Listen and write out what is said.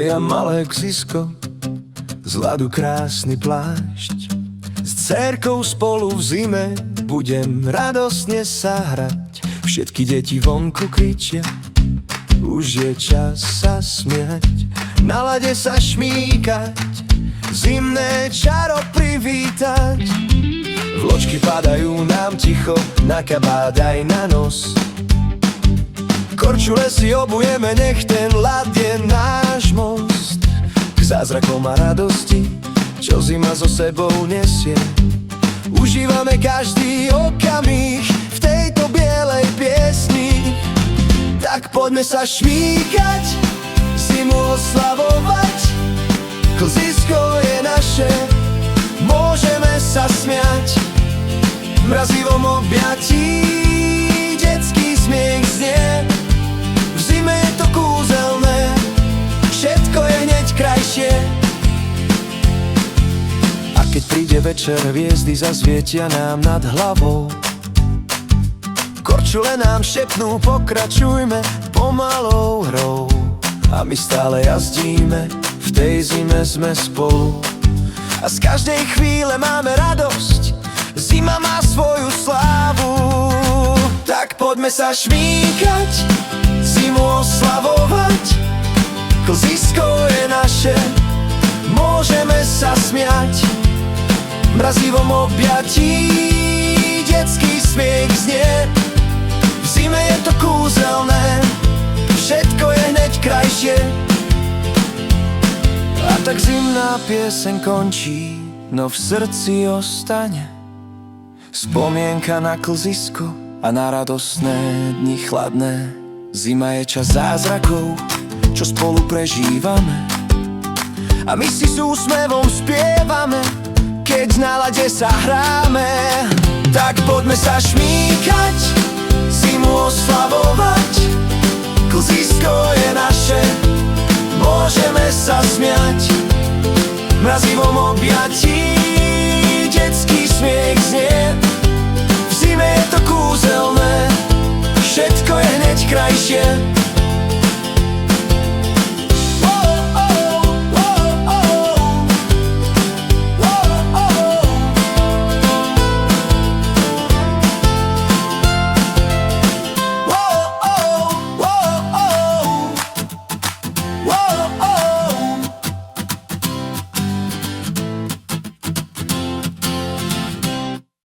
a malé ksisko, z ľadu krásny plášť. S dcérkou spolu v zime budem radostne sa hrať. Všetky deti vonku kričia, už je čas sa smiať. Na lade sa šmíkať, zimné čaro privítať. Vločky padajú nám ticho na kabát aj na nos. Korčule si obujeme, nech ten ľad je náš most. K zázrakom a radosti, čo zima so sebou nesie. Užívame každý okamih v tejto bielej piesni. Tak poďme sa šmíkať, zimu oslavovať. Klzisko je naše, môžeme sa smiať. V mrazivom objatí detský smiech znie. V zime je to kúzelné, všetko je hneď krajšie. A keď príde večer, hviezdy zazvietia nám nad hlavou. Korčule nám šepnú, pokračujme pomalou hrou. A my stále jazdíme, v tej zime sme spolu. A z každej chvíle máme radosť, zima má svoju slávu. Tak poďme sa šmíkať, zimu oslavovať. Klzisko je naše, môžeme sa smiať. V mrazivom objatí detský smiech znie. V zime je to kúzelné, všetko je hneď krajšie. A tak zimná pieseň končí, no v srdci ostane spomienka na klzisko a na radostné dni chladné. Zima je čas zázrakov, čo spolu prežívame. A my si s úsmevom spievame, keď na lade sa hráme. Tak poďme sa šmíkať, zimu oslavovať. Klzisko je naše, môžeme sa smiať. V mrazivom objatí detský smiech znie. V zime je to kúzelné, všetko je hneď krajšie.